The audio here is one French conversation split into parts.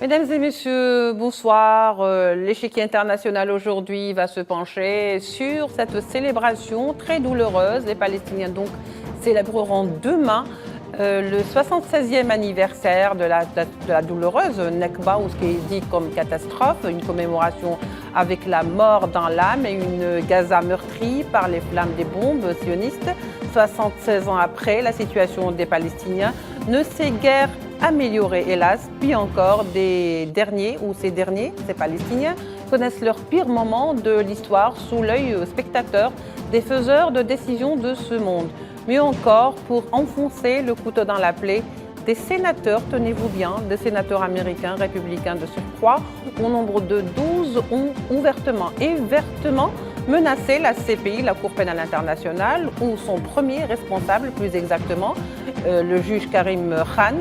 Mesdames et messieurs, bonsoir. L'échiquier international aujourd'hui va se pencher sur cette célébration très douloureuse. Les Palestiniens donc célébreront demain le 76e anniversaire de la douloureuse Nakba, ou ce qui est dit comme catastrophe, une commémoration avec la mort dans l'âme et une Gaza meurtrie par les flammes des bombes sionistes. 76 ans après, la situation des Palestiniens ne s'est guère améliorée, hélas. Puis encore, ces derniers, ces Palestiniens, connaissent leur pire moment de l'histoire sous l'œil spectateur des faiseurs de décisions de ce monde. Mieux encore, pour enfoncer le couteau dans la plaie, des sénateurs, tenez-vous bien, des sénateurs américains, républicains de surcroît, au nombre de 12, ont ouvertement et vertement menacé la CPI, la Cour pénale internationale, ou son premier responsable, plus exactement, le juge Karim Khan,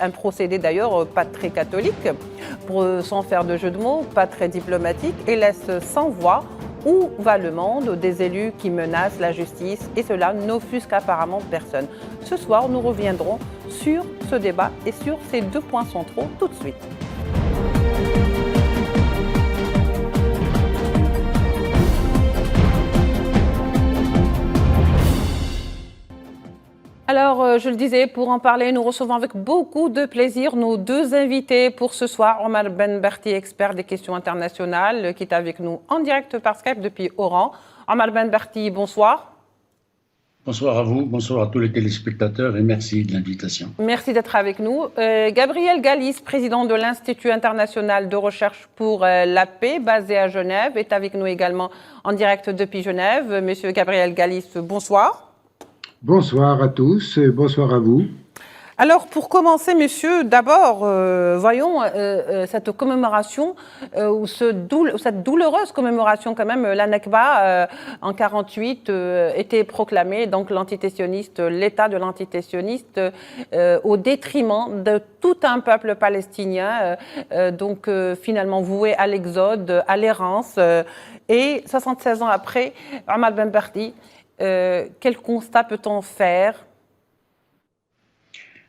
un procédé d'ailleurs pas très catholique, sans faire de jeu de mots, pas très diplomatique, et laisse sans voix où va le monde des élus qui menacent la justice, et cela n'offusque apparemment personne. Ce soir, nous reviendrons sur ce débat et sur ces deux points centraux tout de suite. Alors, je le disais, pour en parler, nous recevons avec beaucoup de plaisir nos deux invités pour ce soir. Omar Benberti, expert des questions internationales, qui est avec nous en direct par Skype depuis Oran. Omar Benberti, bonsoir. Bonsoir à vous, bonsoir à tous les téléspectateurs et merci de l'invitation. Merci d'être avec nous. Gabriel Galis, président de l'Institut international de recherche pour la paix, basé à Genève, est avec nous également en direct depuis Genève. Monsieur Gabriel Galis, bonsoir. Bonsoir à tous et bonsoir à vous. Alors, pour commencer, messieurs, d'abord, voyons cette commémoration, ou cette douloureuse commémoration quand même, la Nakba, en 1948, était proclamée, donc l'antitessionniste, l'État de l'antitessionniste, au détriment de tout un peuple palestinien, donc finalement voué à l'exode, à l'errance. Et 76 ans après, Omar Benberti, quel constat peut-on faire ?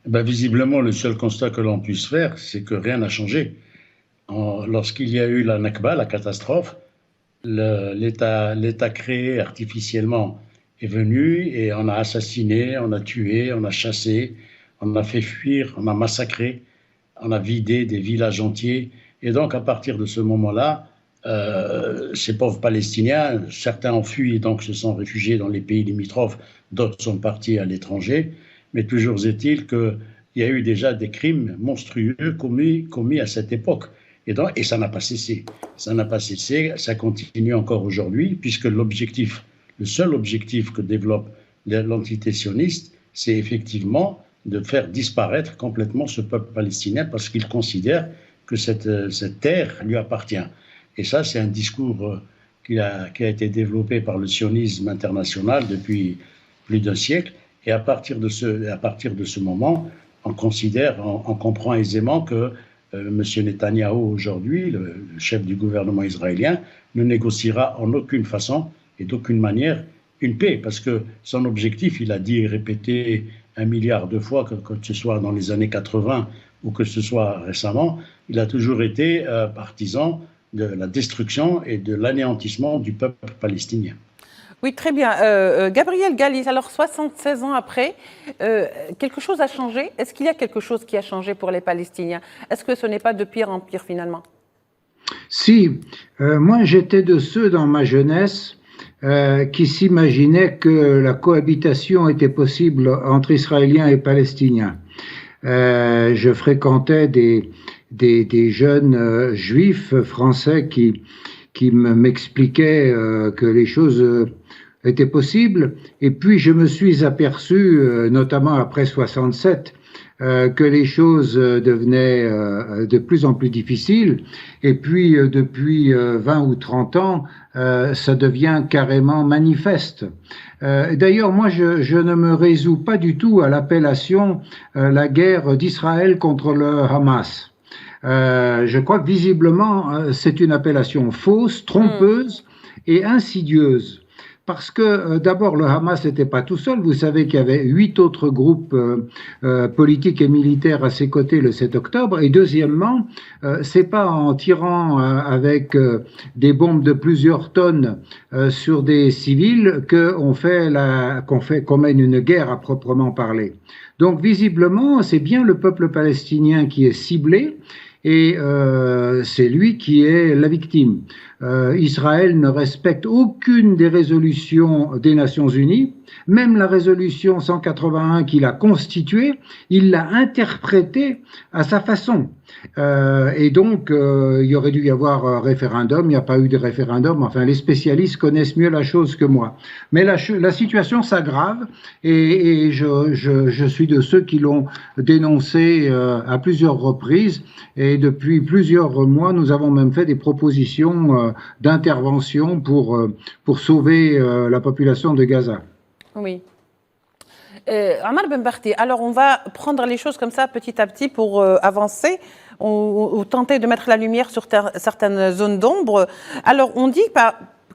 Visiblement, le seul constat que l'on puisse faire, c'est que rien n'a changé. Lorsqu'il y a eu la Nakba, la catastrophe, l'État créé artificiellement est venu et on a assassiné, on a tué, on a chassé, on a fait fuir, on a massacré, on a vidé des villages entiers. Et donc, à partir de ce moment-là, ces pauvres Palestiniens, certains ont fui et donc se sont réfugiés dans les pays limitrophes, d'autres sont partis à l'étranger. Mais toujours est-il qu'il y a eu déjà des crimes monstrueux commis à cette époque. Et ça n'a pas cessé. Ça n'a pas cessé, ça continue encore aujourd'hui, puisque le seul objectif que développe l'antitessionniste, c'est effectivement de faire disparaître complètement ce peuple palestinien parce qu'il considère que cette terre lui appartient. Et ça, c'est un discours qui a été développé par le sionisme international depuis plus d'un siècle. Et à partir de ce moment, on comprend aisément que M. Netanyahou, aujourd'hui, le chef du gouvernement israélien, ne négociera en aucune façon et d'aucune manière une paix. Parce que son objectif, il a dit et répété 1 milliard de fois, que ce soit dans les années 80 ou que ce soit récemment, il a toujours été partisan de la destruction et de l'anéantissement du peuple palestinien. Oui, très bien. Gabriel Galis, alors 76 ans après, quelque chose a changé. Est-ce qu'il y a quelque chose qui a changé pour les Palestiniens? Est-ce que ce n'est pas de pire en pire finalement? Si, moi j'étais de ceux dans ma jeunesse qui s'imaginaient que la cohabitation était possible entre Israéliens et Palestiniens. Je fréquentais des jeunes juifs français qui m'expliquaient que les choses étaient possibles. Et puis je me suis aperçu, notamment après 67, que les choses devenaient de plus en plus difficiles. Et puis depuis 20 ou 30 ans, ça devient carrément manifeste. D'ailleurs, moi, je ne me résous pas du tout à l'appellation la guerre d'Israël contre le Hamas. Je crois que visiblement, c'est une appellation fausse, trompeuse et insidieuse. parce que d'abord le Hamas n'était pas tout seul. Vous savez qu'il y avait 8 autres groupes politiques et militaires à ses côtés le 7 octobre. Et deuxièmement, c'est pas en tirant avec des bombes de plusieurs tonnes sur des civils qu'on mène une guerre à proprement parler. Donc visiblement, c'est bien le peuple palestinien qui est ciblé. Et c'est lui qui est la victime. Israël ne respecte aucune des résolutions des Nations Unies, même la résolution 181 qu'il a constituée, il l'a interprétée à sa façon. Et donc, il y aurait dû y avoir un référendum, il n'y a pas eu de référendum, enfin les spécialistes connaissent mieux la chose que moi. Mais la situation s'aggrave et je suis de ceux qui l'ont dénoncé à plusieurs reprises et depuis plusieurs mois, nous avons même fait des propositions d'intervention pour sauver la population de Gaza. Oui. Omar Ben Barty, alors on va prendre les choses comme ça petit à petit pour avancer ou tenter de mettre la lumière sur certaines zones d'ombre. Alors on dit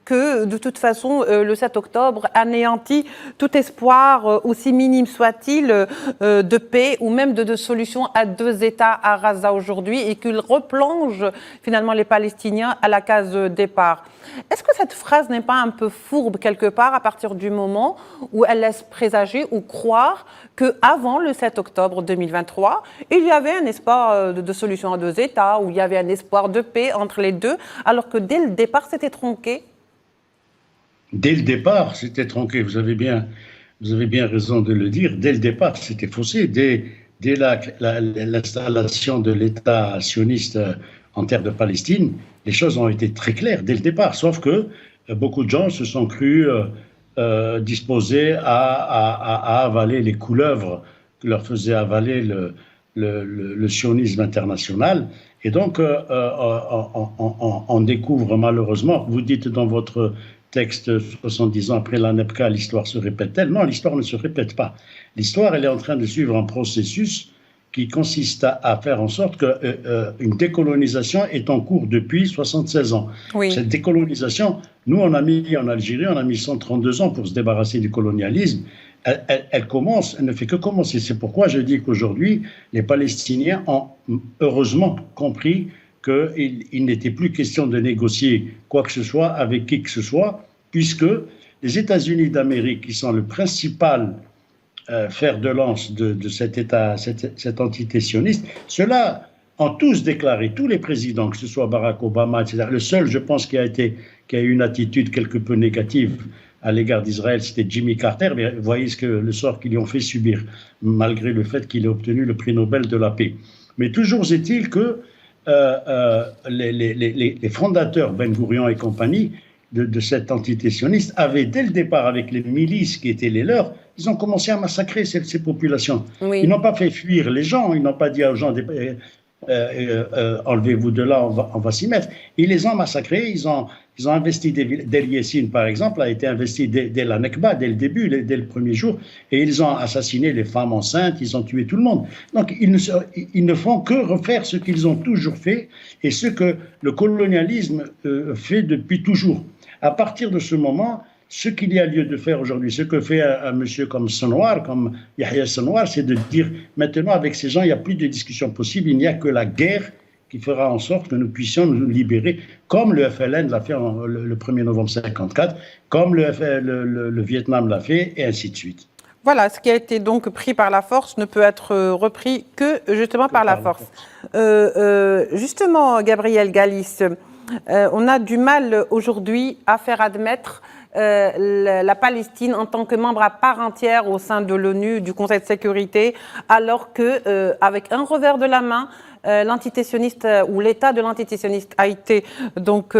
que de toute façon le 7 octobre anéantit tout espoir, aussi minime soit-il, de paix ou même de solution à 2 États à Gaza aujourd'hui et qu'il replonge finalement les Palestiniens à la case départ. Est-ce que cette phrase n'est pas un peu fourbe quelque part à partir du moment où elle laisse présager ou croire qu'avant le 7 octobre 2023, il y avait un espoir de solution à 2 États, où il y avait un espoir de paix entre les deux, alors que dès le départ c'était tronqué? Dès le départ, c'était tronqué. Vous avez bien raison de le dire. Dès le départ, c'était faussé. Dès l'installation de l'État sioniste en terre de Palestine, les choses ont été très claires dès le départ. Sauf que beaucoup de gens se sont crus disposés à avaler les couleuvres que leur faisait avaler le sionisme international. Et donc, on découvre malheureusement, vous dites dans votre texte 70 ans après la NEPCA, l'histoire se répète-t-elle? Non, l'histoire ne se répète pas. L'histoire, elle est en train de suivre un processus qui consiste à faire en sorte qu'une décolonisation est en cours depuis 76 ans. Oui. Cette décolonisation, nous, on a mis en Algérie, on a mis 132 ans pour se débarrasser du colonialisme. Elle commence, elle ne fait que commencer. C'est pourquoi je dis qu'aujourd'hui, les Palestiniens ont heureusement compris qu'il n'était plus question de négocier quoi que ce soit avec qui que ce soit, puisque les États-Unis d'Amérique, qui sont le principal fer de lance de cet État, cette entité sioniste, ceux-là ont tous déclaré, tous les présidents, que ce soit Barack Obama, etc. Le seul, je pense, qui a eu une attitude quelque peu négative à l'égard d'Israël, c'était Jimmy Carter. Mais vous voyez le sort qu'ils lui ont fait subir, malgré le fait qu'il ait obtenu le prix Nobel de la paix. Mais toujours est-il que les fondateurs, Ben Gourion et compagnie, de cette entité sioniste, avaient dès le départ, avec les milices qui étaient les leurs, ils ont commencé à massacrer ces populations. Oui. Ils n'ont pas fait fuir les gens, ils n'ont pas dit aux gens enlevez-vous de là, on va s'y mettre. Ils les ont massacrés, ils ont investi Deir Yassin, par exemple, a été investi dès la Nekba, dès le début, dès le premier jour, et ils ont assassiné les femmes enceintes, ils ont tué tout le monde. Donc ils ne font que refaire ce qu'ils ont toujours fait et ce que le colonialisme fait depuis toujours. À partir de ce moment, ce qu'il y a lieu de faire aujourd'hui, ce que fait un monsieur comme Senwar, comme Yahya Senwar, c'est de dire maintenant avec ces gens, il n'y a plus de discussion possible, il n'y a que la guerre qui fera en sorte que nous puissions nous libérer, comme le FLN l'a fait le 1er novembre 1954, comme le Vietnam l'a fait, et ainsi de suite. Voilà, ce qui a été donc pris par la force ne peut être repris que justement par la force. Justement, Gabriel Gallis, on a du mal aujourd'hui à faire admettre la Palestine en tant que membre à part entière au sein de l'ONU, du Conseil de sécurité, alors que, avec un revers de la main, l'entité sioniste ou l'État de l'entité sioniste a été donc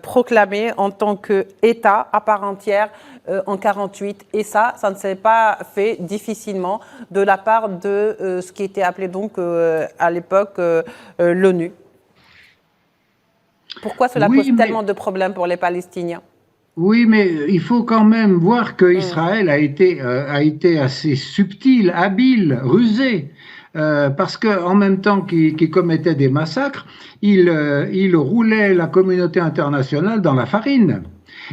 proclamé en tant qu'État à part entière en 1948, et ça ne s'est pas fait difficilement de la part de ce qui était appelé donc à l'époque l'ONU. Pourquoi cela pose tellement de problèmes pour les Palestiniens? Oui, mais il faut quand même voir qu'Israël a été assez subtil, habile, rusé, parce qu'en même temps qu'il commettait des massacres, il roulait la communauté internationale dans la farine.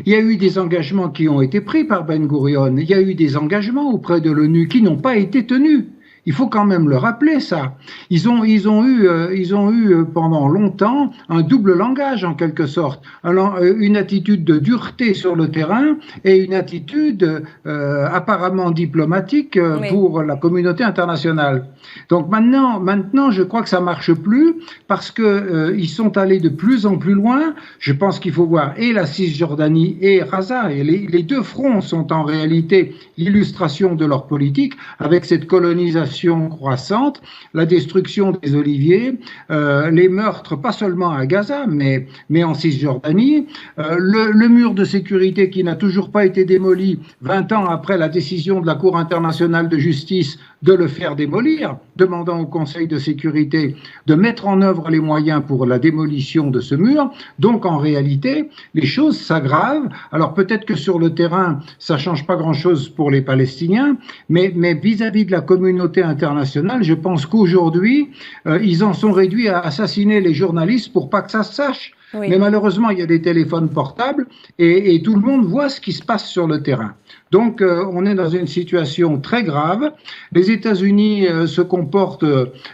Il y a eu des engagements qui ont été pris par Ben Gurion, il y a eu des engagements auprès de l'ONU qui n'ont pas été tenus. Il faut quand même le rappeler, ça. Ils ont eu pendant longtemps un double langage, en quelque sorte. Une attitude de dureté sur le terrain et une attitude apparemment diplomatique pour la communauté internationale. Donc maintenant, je crois que ça marche plus parce que ils sont allés de plus en plus loin. Je pense qu'il faut voir et la Cisjordanie et Gaza. Et les deux fronts sont en réalité l'illustration de leur politique avec cette colonisation croissante, la destruction des oliviers, les meurtres, pas seulement à Gaza, mais en Cisjordanie, le mur de sécurité qui n'a toujours pas été démoli 20 ans après la décision de la Cour internationale de justice de le faire démolir, demandant au Conseil de sécurité de mettre en œuvre les moyens pour la démolition de ce mur. Donc en réalité, les choses s'aggravent. Alors peut-être que sur le terrain, ça change pas grand-chose pour les Palestiniens, mais vis-à-vis de la communauté internationale, je pense qu'aujourd'hui, ils en sont réduits à assassiner les journalistes pour pas que ça se sache. Oui. Mais malheureusement, il y a des téléphones portables et tout le monde voit ce qui se passe sur le terrain. Donc, on est dans une situation très grave. Les États-Unis se comportent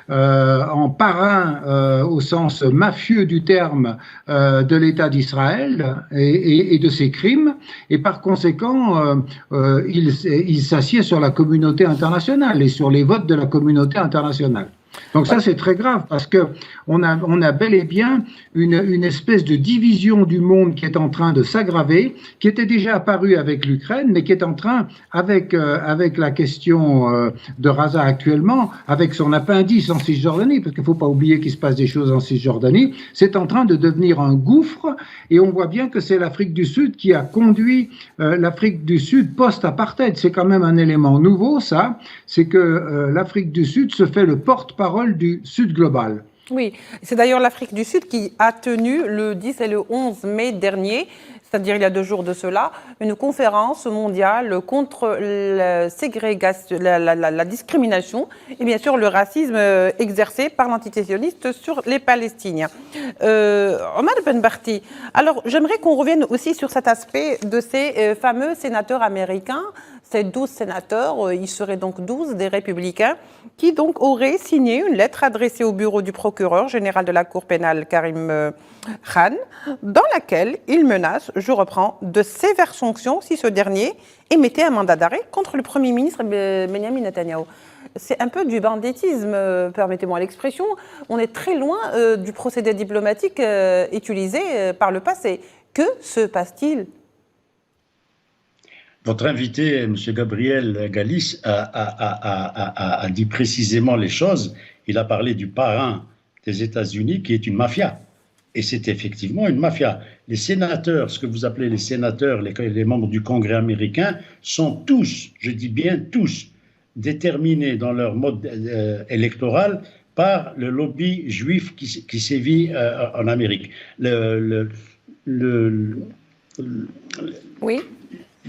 en parrain au sens mafieux du terme de l'État d'Israël et de ses crimes. Et par conséquent, ils s'assiedent sur la communauté internationale et sur les votes de la communauté internationale. Donc ça, c'est très grave parce que on a bel et bien une espèce de division du monde qui est en train de s'aggraver, qui était déjà apparue avec l'Ukraine, mais qui est en train, avec la question de Gaza actuellement, avec son appendice en Cisjordanie, parce qu'il ne faut pas oublier qu'il se passe des choses en Cisjordanie, c'est en train de devenir un gouffre, et on voit bien que c'est l'Afrique du Sud qui a conduit l'Afrique du Sud post-apartheid. C'est quand même un élément nouveau, ça, c'est que l'Afrique du Sud se fait le porte-parole du Sud global. Oui, c'est d'ailleurs l'Afrique du Sud qui a tenu le 10 et le 11 mai dernier, c'est-à-dire il y a 2 jours de cela, une conférence mondiale contre la ségrégation, la discrimination et bien sûr le racisme exercé par l'antisémitisme sur les Palestiniens. Omar Ben Barti, alors j'aimerais qu'on revienne aussi sur cet aspect de ces fameux sénateurs américains. Ces 12 sénateurs, ils seraient donc 12 des républicains, qui donc auraient signé une lettre adressée au bureau du procureur général de la Cour pénale, Karim Khan, dans laquelle ils menacent, je reprends, de sévères sanctions si ce dernier émettait un mandat d'arrêt contre le Premier ministre Benyamin Netanyahou. C'est un peu du banditisme, permettez-moi l'expression. On est très loin du procédé diplomatique utilisé par le passé. Que se passe-t-il ? Votre invité, M. Gabriel Gallis, a dit précisément les choses. Il a parlé du parrain des États-Unis qui est une mafia. Et c'est effectivement une mafia. Les sénateurs, ce que vous appelez les sénateurs, les membres du Congrès américain, sont tous, je dis bien tous, déterminés dans leur mode électoral par le lobby juif qui sévit en Amérique. Oui.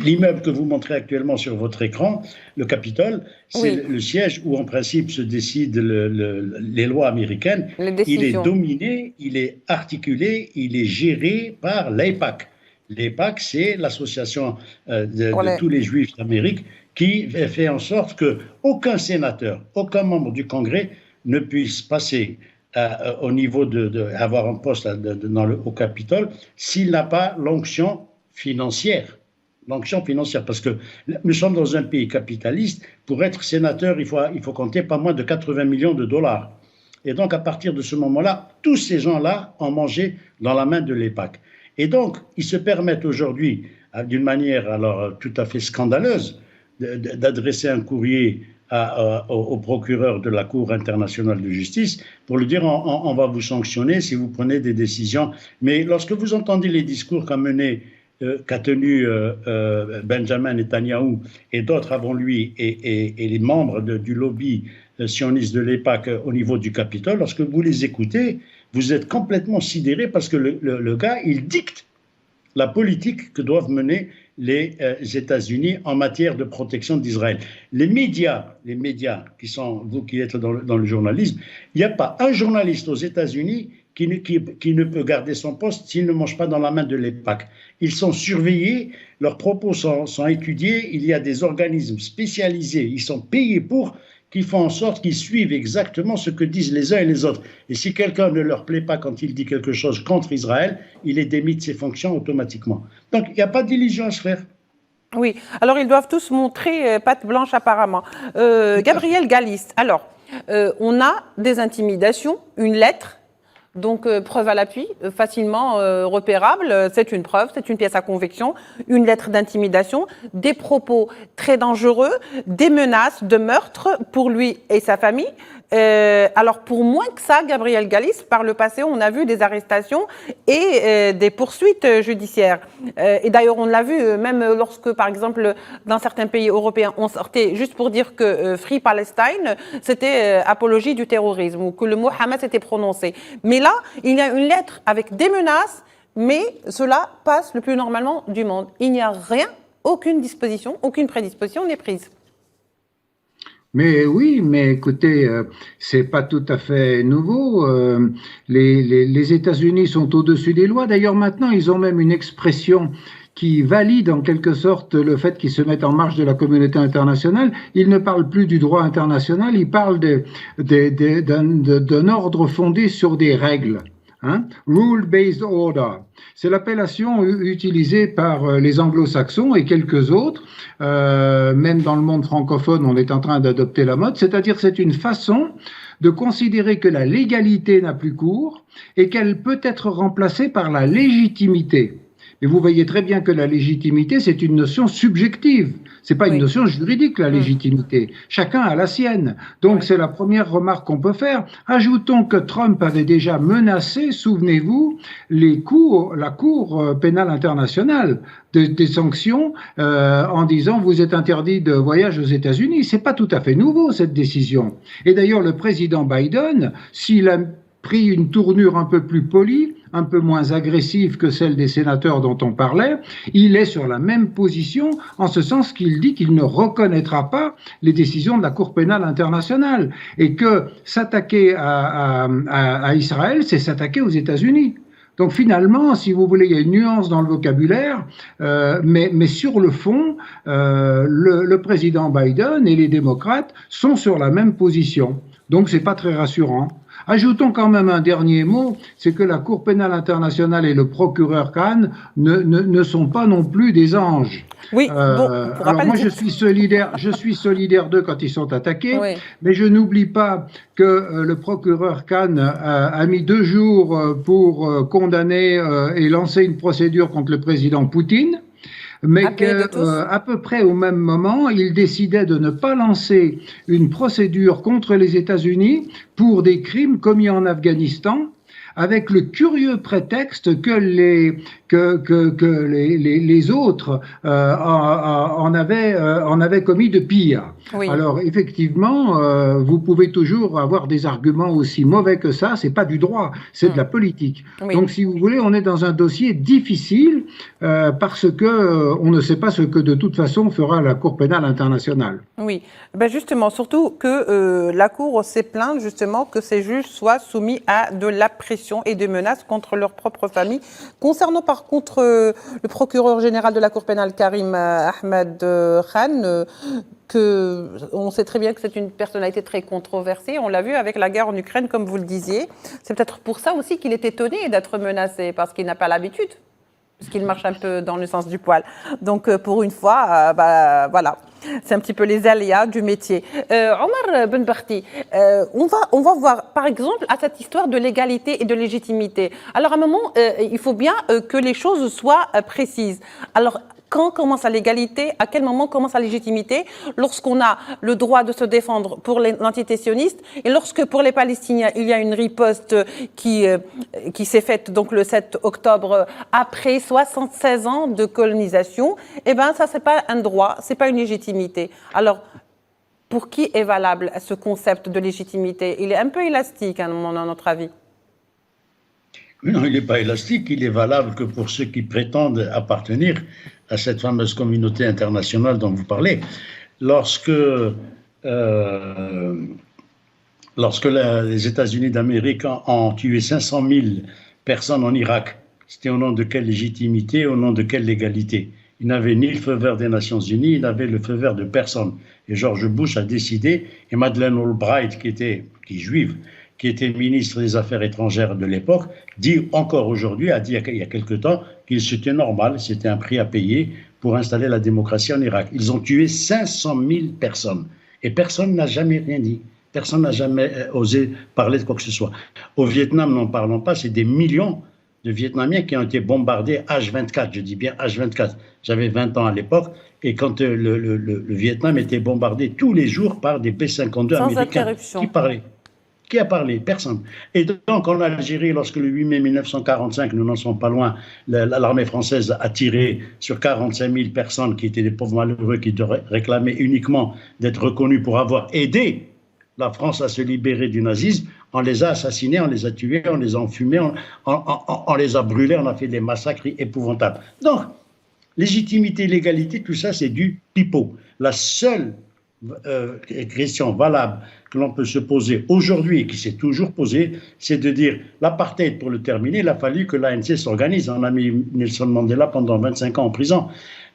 L'immeuble que vous montrez actuellement sur votre écran, le Capitole, c'est le siège où en principe se décident les lois américaines. Il est dominé, il est articulé, il est géré par l'AIPAC. L'AIPAC, c'est l'association de tous les Juifs d'Amérique qui fait en sorte qu'aucun sénateur, aucun membre du Congrès ne puisse passer au niveau d'avoir un poste au Capitole s'il n'a pas l'onction financière. L'onction financière, parce que nous sommes dans un pays capitaliste. Pour être sénateur, il faut compter pas moins de 80 millions de dollars. Et donc, à partir de ce moment-là, tous ces gens-là ont mangé dans la main de l'AIPAC. Et donc, ils se permettent aujourd'hui, d'une manière alors tout à fait scandaleuse, d'adresser un courrier au procureur de la Cour internationale de justice pour lui dire on va vous sanctionner si vous prenez des décisions. Mais lorsque vous entendez les discours qu'a tenu Benjamin Netanyahou et d'autres avant lui et les membres du lobby sioniste de l'AIPAC au niveau du Capitole, lorsque vous les écoutez, vous êtes complètement sidérés parce que le gars, il dicte la politique que doivent mener les États-Unis en matière de protection d'Israël. Les médias qui sont, vous qui êtes dans le journalisme, il n'y a pas un journaliste aux États-Unis qui ne peut garder son poste s'il ne mange pas dans la main de l'EPAC. Ils sont surveillés, leurs propos sont étudiés, il y a des organismes spécialisés, ils sont payés pour, qui font en sorte qu'ils suivent exactement ce que disent les uns et les autres. Et si quelqu'un ne leur plaît pas quand il dit quelque chose contre Israël, il est démis de ses fonctions automatiquement. Donc il n'y a pas d'illusion à se faire. Oui, alors ils doivent tous montrer patte blanche apparemment. Gabriel Galliste, alors, on a des intimidations, une lettre, donc preuve à l'appui, facilement repérable, c'est une preuve, c'est une pièce à conviction, une lettre d'intimidation, des propos très dangereux, des menaces de meurtre pour lui et sa famille. Alors pour moins que ça, Gabriel Galliste, par le passé, on a vu des arrestations et des poursuites judiciaires. Et d'ailleurs, on l'a vu même lorsque, par exemple, dans certains pays européens, on sortait juste pour dire que Free Palestine, c'était apologie du terrorisme ou que le mot Hamas était prononcé. Mais là, il y a une lettre avec des menaces, mais cela passe le plus normalement du monde. Il n'y a rien, aucune disposition, aucune prédisposition n'est prise. Mais oui, mais écoutez, c'est pas tout à fait nouveau. Les États-Unis sont au-dessus des lois. D'ailleurs, maintenant, ils ont même une expression qui valide en quelque sorte le fait qu'ils se mettent en marge de la communauté internationale. Ils ne parlent plus du droit international, ils parlent d'un ordre fondé sur des règles. Hein? Rule-based order. C'est l'appellation utilisée par les anglo-saxons et quelques autres. Même dans le monde francophone, on est en train d'adopter la mode. C'est-à-dire, c'est une façon de considérer que la légalité n'a plus cours et qu'elle peut être remplacée par la légitimité. Et vous voyez très bien que la légitimité, c'est une notion subjective. C'est pas une notion juridique, la légitimité. Chacun a la sienne. Donc, c'est la première remarque qu'on peut faire. Ajoutons que Trump avait déjà menacé, souvenez-vous, la Cour pénale internationale des sanctions en disant vous êtes interdit de voyage aux États-Unis. C'est pas tout à fait nouveau, cette décision. Et d'ailleurs, le président Biden, s'il a pris une tournure un peu plus polie, un peu moins agressive que celle des sénateurs dont on parlait, il est sur la même position en ce sens qu'il dit qu'il ne reconnaîtra pas les décisions de la Cour pénale internationale et que s'attaquer à Israël, c'est s'attaquer aux États-Unis. Donc finalement, si vous voulez, il y a une nuance dans le vocabulaire, mais sur le fond, le président Biden et les démocrates sont sur la même position. Donc c'est pas très rassurant. Ajoutons quand même un dernier mot, c'est que la Cour pénale internationale et le procureur Khan ne sont pas non plus des anges. Oui, alors moi je suis solidaire d'eux quand ils sont attaqués, mais je n'oublie pas que le procureur Khan a mis 2 jours pour condamner et lancer une procédure contre le président Poutine. Mais qu'à peu près au même moment, il décidait de ne pas lancer une procédure contre les États-Unis pour des crimes commis en Afghanistan, avec le curieux prétexte que les autres en avaient commis de pire. Oui. Alors effectivement, vous pouvez toujours avoir des arguments aussi mauvais que ça, c'est pas du droit, c'est de la politique. Oui. Donc si vous voulez, on est dans un dossier difficile parce que on ne sait pas ce que de toute façon fera la Cour pénale internationale. Oui, ben justement, surtout que la Cour s'est plainte justement que ces juges soient soumis à de la pression et de menaces contre leur propre famille. Concernant par contre le procureur général de la Cour pénale, Karim Ahmed Khan, on sait très bien que c'est une personnalité très controversée. On l'a vu avec la guerre en Ukraine, comme vous le disiez. C'est peut-être pour ça aussi qu'il est étonné d'être menacé, parce qu'il n'a pas l'habitude, parce qu'il marche un peu dans le sens du poil. Donc pour une fois, voilà. C'est un petit peu les aléas du métier. Omar Benbarti, on va voir par exemple à cette histoire de légalité et de légitimité. Alors à un moment, il faut bien que les choses soient précises. Alors quand commence la légalité, à quel moment commence la légitimité? Lorsqu'on a le droit de se défendre pour l'entité sioniste et lorsque pour les Palestiniens, il y a une riposte qui s'est faite donc le 7 octobre après 76 ans de colonisation, eh ben ça c'est pas un droit, c'est pas une légitimité. Alors pour qui est valable ce concept de légitimité? Il est un peu élastique à notre avis. Non, il n'est pas élastique, il est valable que pour ceux qui prétendent appartenir à cette fameuse communauté internationale dont vous parlez. Lorsque lorsque les États-Unis d'Amérique ont tué 500 000 personnes en Irak, c'était au nom de quelle légitimité, au nom de quelle légalité? Il n'avait ni le feu vert des Nations Unies, il n'avait le feu vert de personne. Et George Bush a décidé, et Madeleine Albright, qui est juive, qui était ministre des Affaires étrangères de l'époque, dit encore aujourd'hui, a dit il y a quelque temps, qu'il c'était normal, c'était un prix à payer pour installer la démocratie en Irak. Ils ont tué 500 000 personnes. Et personne n'a jamais rien dit. Personne n'a jamais osé parler de quoi que ce soit. Au Vietnam, n'en parlons pas, c'est des millions de Vietnamiens qui ont été bombardés H24, je dis bien H24. J'avais 20 ans à l'époque, et quand le Vietnam était bombardé tous les jours par des B-52 américains. Qui parlait? Qui a parlé? Personne. Et donc en Algérie, lorsque le 8 mai 1945, nous n'en sommes pas loin, l'armée française a tiré sur 45 000 personnes qui étaient des pauvres malheureux qui réclamaient uniquement d'être reconnus pour avoir aidé la France à se libérer du nazisme, on les a assassinés, on les a tués, on les a enfumés, on les a brûlés, on a fait des massacres épouvantables. Donc, légitimité, légalité, tout ça, c'est du pipeau. La seule question valable que l'on peut se poser aujourd'hui, et qui s'est toujours posée, c'est de dire l'apartheid, pour le terminer, il a fallu que l'ANC s'organise. On a mis Nelson Mandela pendant 25 ans en prison.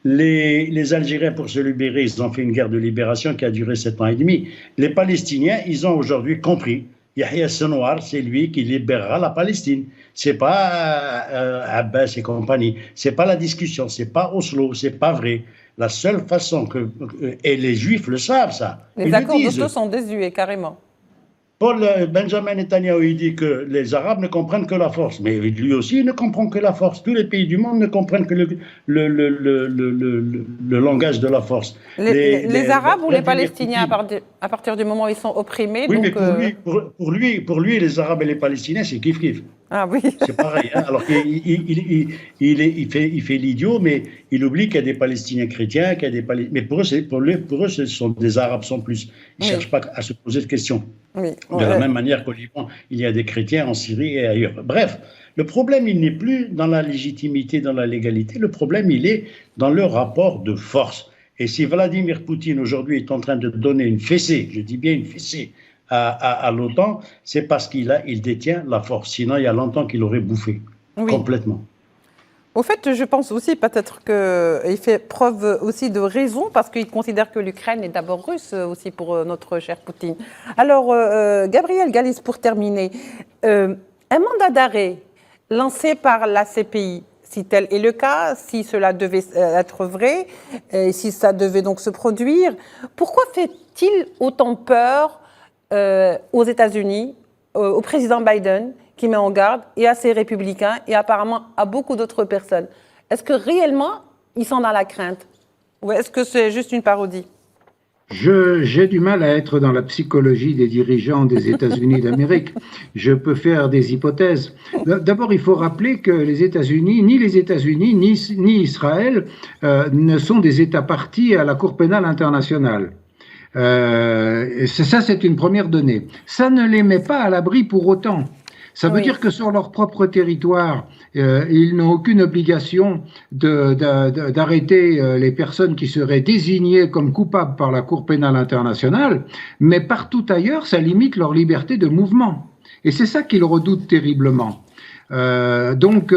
Les Algériens, pour se libérer, ils ont fait une guerre de libération qui a duré 7 ans et demi. Les Palestiniens, ils ont aujourd'hui compris. Yahya Senwar, c'est lui qui libérera la Palestine. C'est pas Abbas et compagnie. C'est pas la discussion. C'est pas Oslo. C'est pas vrai. La seule façon que... Et les Juifs le savent, ça. Les accords d'Oslo sont désuets, carrément. Benjamin Netanyahu, il dit que les Arabes ne comprennent que la force. Mais lui aussi, il ne comprend que la force. Tous les pays du monde ne comprennent que le langage de la force. Les Arabes ou les Palestiniens, à partir du moment où ils sont opprimés? Oui, donc, mais pour lui, les Arabes et les Palestiniens, c'est kiff-kiff. Ah oui. C'est pareil. Hein. Alors qu'il fait l'idiot, mais il oublie qu'il y a des Palestiniens chrétiens, mais pour eux, ce sont des Arabes sans plus. Ils ne cherchent pas à se poser de questions. Oui. De la même manière qu'au Liban, il y a des chrétiens en Syrie et ailleurs. Bref, le problème, il n'est plus dans la légitimité, dans la légalité. Le problème, il est dans le rapport de force. Et si Vladimir Poutine, aujourd'hui, est en train de donner une fessée, je dis bien une fessée, à l'OTAN, c'est parce qu'il détient la force. Sinon, il y a longtemps qu'il aurait bouffé, complètement. Au fait, je pense aussi peut-être qu'il fait preuve aussi de raison parce qu'il considère que l'Ukraine est d'abord russe aussi pour notre cher Poutine. Alors, Gabriel Galis, pour terminer, un mandat d'arrêt lancé par la CPI, si tel est le cas, si cela devait être vrai, et si ça devait donc se produire, pourquoi fait-il autant peur aux États-Unis, au président Biden, qui met en garde, et à ses républicains, et apparemment à beaucoup d'autres personnes? Est-ce que réellement, ils sont dans la crainte? Ou est-ce que c'est juste une parodie? J'ai du mal à être dans la psychologie des dirigeants des États-Unis d'Amérique. Je peux faire des hypothèses. D'abord, il faut rappeler que les États-Unis, ni Israël, ne sont des États partis à la Cour pénale internationale. Ça, c'est une première donnée. Ça ne les met pas à l'abri pour autant. Ça veut dire que sur leur propre territoire, ils n'ont aucune obligation d'arrêter les personnes qui seraient désignées comme coupables par la Cour pénale internationale, mais partout ailleurs, ça limite leur liberté de mouvement. Et c'est ça qu'ils redoutent terriblement. Donc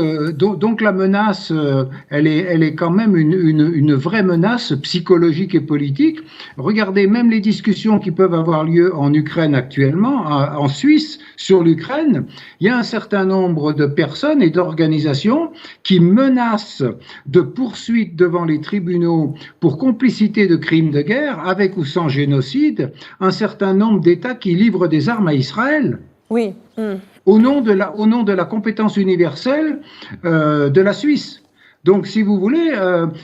la menace, elle est quand même une vraie menace psychologique et politique. Regardez même les discussions qui peuvent avoir lieu en Ukraine actuellement, en Suisse, sur l'Ukraine. Il y a un certain nombre de personnes et d'organisations qui menacent de poursuites devant les tribunaux pour complicité de crimes de guerre, avec ou sans génocide, un certain nombre d'États qui livrent des armes à Israël. Oui. Au nom de la compétence universelle de la Suisse. Donc, si vous voulez,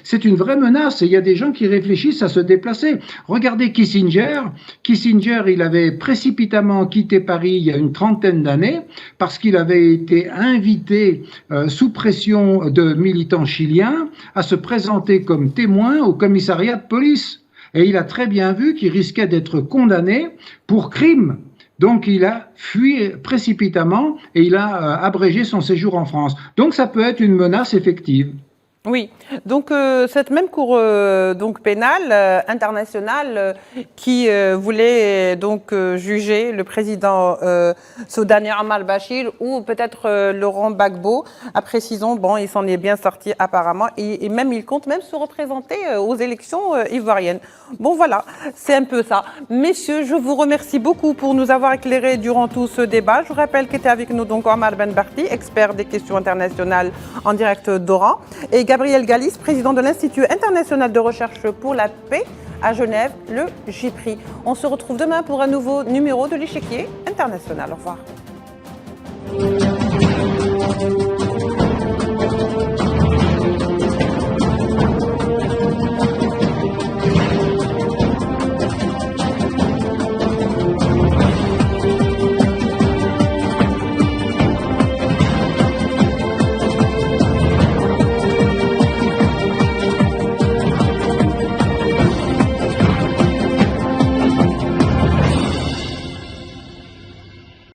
c'est une vraie menace et il y a des gens qui réfléchissent à se déplacer. Regardez Kissinger. Kissinger, il avait précipitamment quitté Paris il y a une trentaine d'années parce qu'il avait été invité sous pression de militants chiliens à se présenter comme témoin au commissariat de police. Et il a très bien vu qu'il risquait d'être condamné pour crime. Donc, il a fui précipitamment et il a abrégé son séjour en France. Donc, ça peut être une menace effective. Oui, donc cette même cour donc pénale internationale qui voulait donc juger le président soudanais Omar al-Bashir ou peut-être Laurent Gbagbo, précisons, bon, il s'en est bien sorti apparemment et même il compte même se représenter aux élections ivoiriennes. Bon voilà, c'est un peu ça. Messieurs, je vous remercie beaucoup pour nous avoir éclairés durant tout ce débat. Je vous rappelle qu'était avec nous donc Omar Ben Barti, expert des questions internationales en direct d'Oran, et Gabriel Galis, président de l'Institut international de recherche pour la paix à Genève, le JPRI. On se retrouve demain pour un nouveau numéro de l'échiquier international. Au revoir.